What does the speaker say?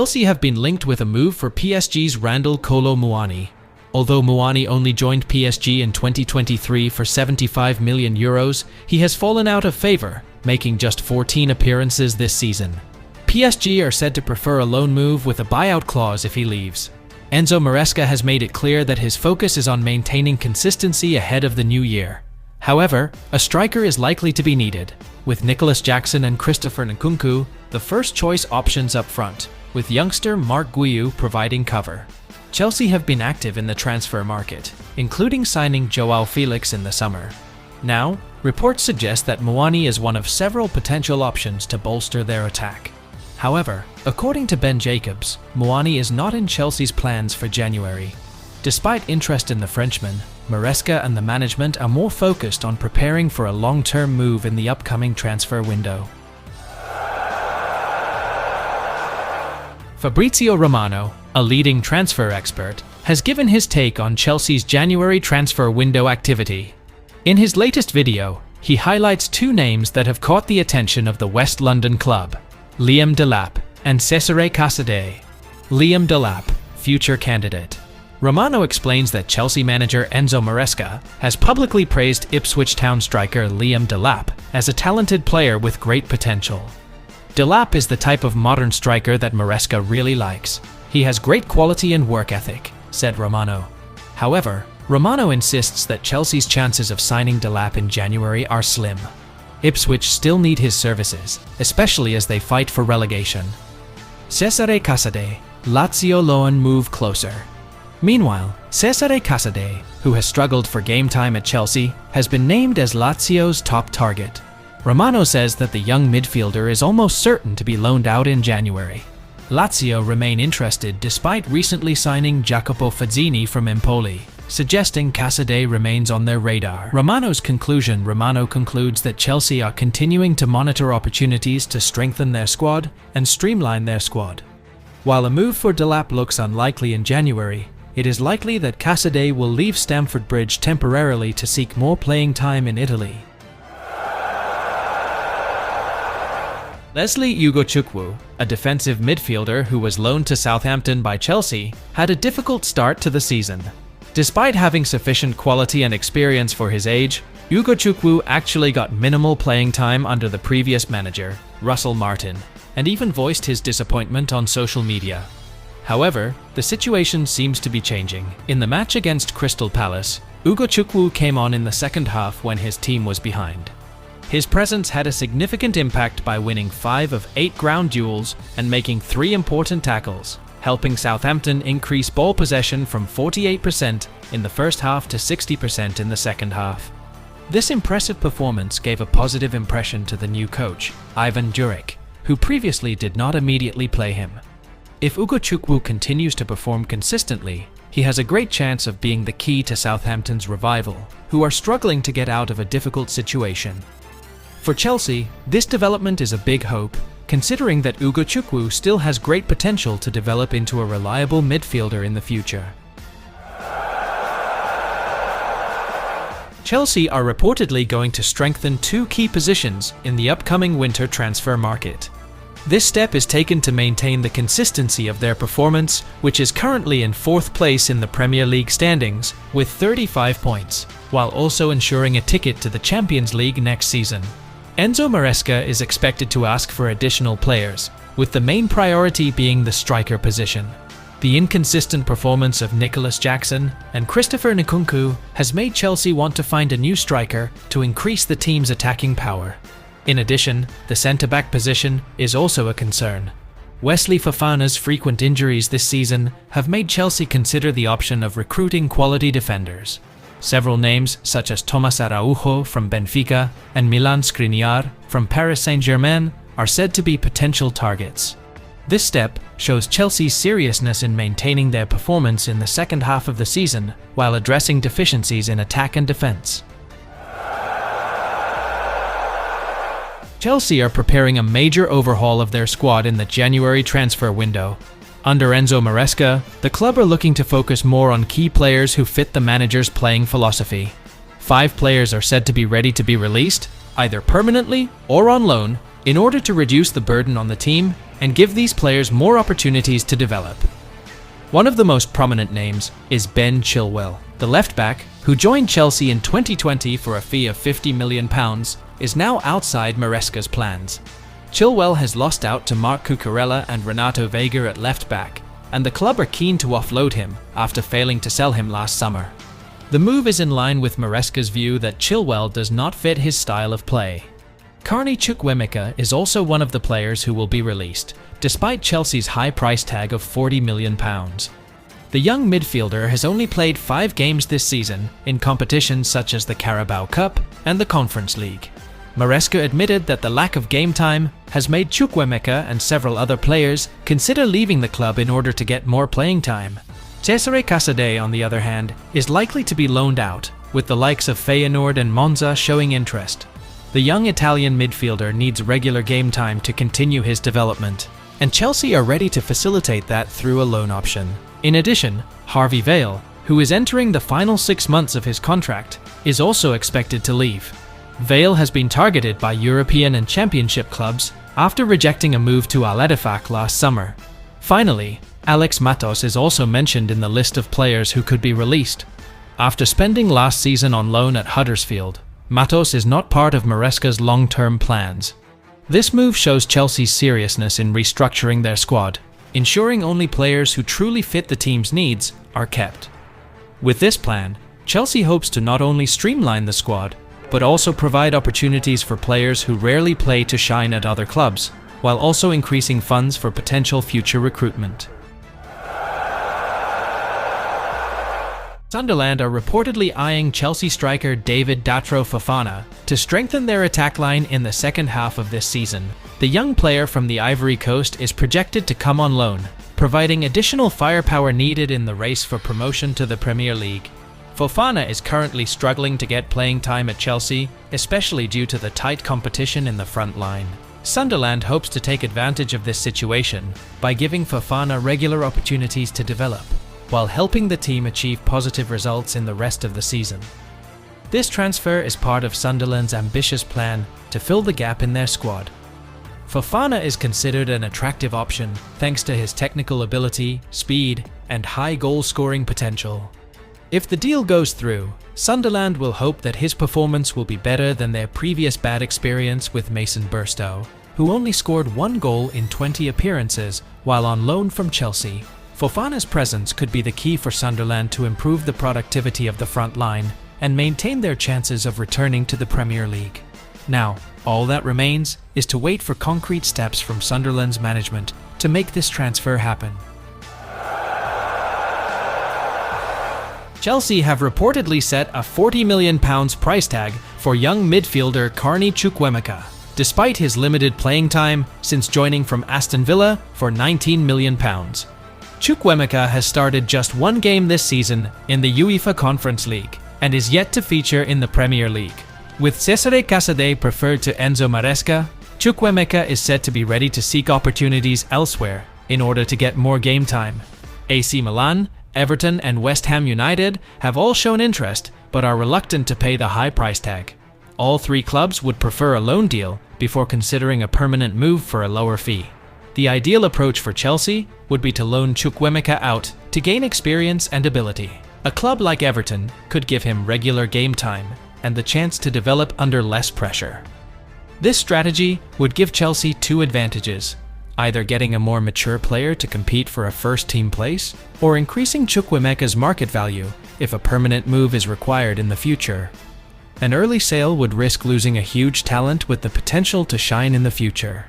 Chelsea have been linked with a move for PSG's Randall Kolo Muani. Although Muani only joined PSG in 2023 for €75 million, he has fallen out of favour, making just 14 appearances this season. PSG are said to prefer a loan move with a buyout clause if he leaves. Enzo Maresca has made it clear that his focus is on maintaining consistency ahead of the new year. However, a striker is likely to be needed, with Nicholas Jackson and Christopher Nkunku the first choice options up front, with youngster Marc Guiu providing cover. Chelsea have been active in the transfer market, including signing Joao Felix in the summer. Now, reports suggest that Muani is one of several potential options to bolster their attack. However, according to Ben Jacobs, Muani is not in Chelsea's plans for January. Despite interest in the Frenchman, Maresca and the management are more focused on preparing for a long-term move in the upcoming transfer window. Fabrizio Romano, a leading transfer expert, has given his take on Chelsea's January transfer window activity. In his latest video, he highlights two names that have caught the attention of the West London club: Liam Delap and Cesare Casadei. Liam Delap, future candidate. Romano explains that Chelsea manager Enzo Maresca has publicly praised Ipswich Town striker Liam Delap as a talented player with great potential. Delap is the type of modern striker that Maresca really likes. He has great quality and work ethic, said Romano. However, Romano insists that Chelsea's chances of signing Delap in January are slim. Ipswich still need his services, especially as they fight for relegation. Cesare Casadei, Lazio loan move closer. Meanwhile, Cesare Casadei, who has struggled for game time at Chelsea, has been named as Lazio's top target. Romano says that the young midfielder is almost certain to be loaned out in January. Lazio remain interested despite recently signing Jacopo Fazzini from Empoli, suggesting Casadei remains on their radar. Romano concludes that Chelsea are continuing to monitor opportunities to strengthen their squad and streamline their squad. While a move for Delap looks unlikely in January, it is likely that Casadei will leave Stamford Bridge temporarily to seek more playing time in Italy. Lesley Ugochukwu, a defensive midfielder who was loaned to Southampton by Chelsea, had a difficult start to the season. Despite having sufficient quality and experience for his age, Ugochukwu actually got minimal playing time under the previous manager, Russell Martin, and even voiced his disappointment on social media. However, the situation seems to be changing. In the match against Crystal Palace, Ugochukwu came on in the second half when his team was behind. His presence had a significant impact by winning 5 of 8 ground duels and making 3 important tackles, helping Southampton increase ball possession from 48% in the first half to 60% in the second half. This impressive performance gave a positive impression to the new coach, Ivan Juric, who previously did not immediately play him. If Ugochukwu continues to perform consistently, he has a great chance of being the key to Southampton's revival, who are struggling to get out of a difficult situation. For Chelsea, this development is a big hope, considering that Ugochukwu still has great potential to develop into a reliable midfielder in the future. Chelsea are reportedly going to strengthen 2 key positions in the upcoming winter transfer market. This step is taken to maintain the consistency of their performance, which is currently in 4th place in the Premier League standings with 35 points, while also ensuring a ticket to the Champions League next season. Enzo Maresca is expected to ask for additional players, with the main priority being the striker position. The inconsistent performance of Nicholas Jackson and Christopher Nkunku has made Chelsea want to find a new striker to increase the team's attacking power. In addition, the centre-back position is also a concern. Wesley Fofana's frequent injuries this season have made Chelsea consider the option of recruiting quality defenders. Several names, such as Delap Araujo from Benfica and Milan Skriniar from Paris Saint-Germain, are said to be potential targets. This step shows Chelsea's seriousness in maintaining their performance in the second half of the season while addressing deficiencies in attack and defense. Chelsea are preparing a major overhaul of their squad in the January transfer window. Under Enzo Maresca, the club are looking to focus more on key players who fit the manager's playing philosophy. 5 players are said to be ready to be released, either permanently or on loan, in order to reduce the burden on the team and give these players more opportunities to develop. One of the most prominent names is Ben Chilwell. The left-back, who joined Chelsea in 2020 for a fee of £50 million, is now outside Maresca's plans. Chilwell has lost out to Marc Cucurella and Renato Veiga at left-back, and the club are keen to offload him after failing to sell him last summer. The move is in line with Maresca's view that Chilwell does not fit his style of play. Carney Chukwuemeka is also one of the players who will be released, despite Chelsea's high price tag of £40 million. The young midfielder has only played 5 games this season in competitions such as the Carabao Cup and the Conference League. Maresca admitted that the lack of game time has made Chukwuemeka and several other players consider leaving the club in order to get more playing time. Cesare Casade, on the other hand, is likely to be loaned out, with the likes of Feyenoord and Monza showing interest. The young Italian midfielder needs regular game time to continue his development, and Chelsea are ready to facilitate that through a loan option. In addition, Harvey Vale, who is entering the final 6 months of his contract, is also expected to leave. Vale has been targeted by European and Championship clubs after rejecting a move to Al Ettifaq last summer. Finally, Alex Matos is also mentioned in the list of players who could be released. After spending last season on loan at Huddersfield, Matos is not part of Maresca's long-term plans. This move shows Chelsea's seriousness in restructuring their squad, ensuring only players who truly fit the team's needs are kept. With this plan, Chelsea hopes to not only streamline the squad, but also provide opportunities for players who rarely play to shine at other clubs, while also increasing funds for potential future recruitment. Sunderland are reportedly eyeing Chelsea striker David Datro Fofana to strengthen their attack line in the second half of this season. The young player from the Ivory Coast is projected to come on loan, providing additional firepower needed in the race for promotion to the Premier League. Fofana is currently struggling to get playing time at Chelsea, especially due to the tight competition in the front line. Sunderland hopes to take advantage of this situation by giving Fofana regular opportunities to develop, while helping the team achieve positive results in the rest of the season. This transfer is part of Sunderland's ambitious plan to fill the gap in their squad. Fofana is considered an attractive option thanks to his technical ability, speed, and high goal-scoring potential. If the deal goes through, Sunderland will hope that his performance will be better than their previous bad experience with Mason Burstow, who only scored 1 goal in 20 appearances while on loan from Chelsea. Fofana's presence could be the key for Sunderland to improve the productivity of the front line and maintain their chances of returning to the Premier League. Now, all that remains is to wait for concrete steps from Sunderland's management to make this transfer happen. Chelsea have reportedly set a £40 million price tag for young midfielder Carney Chukwuemeka, despite his limited playing time since joining from Aston Villa for £19 million. Chukwuemeka has started just 1 game this season in the UEFA Conference League and is yet to feature in the Premier League. With Cesare Casade preferred to Enzo Maresca, Chukwuemeka is said to be ready to seek opportunities elsewhere in order to get more game time. AC Milan, Everton and West Ham United have all shown interest but are reluctant to pay the high price tag. All 3 clubs would prefer a loan deal before considering a permanent move for a lower fee. The ideal approach for Chelsea would be to loan Chukwuemeka out to gain experience and ability. A club like Everton could give him regular game time and the chance to develop under less pressure. This strategy would give Chelsea 2 advantages: either getting a more mature player to compete for a first-team place, or increasing Chukwuemeka's market value if a permanent move is required in the future. An early sale would risk losing a huge talent with the potential to shine in the future.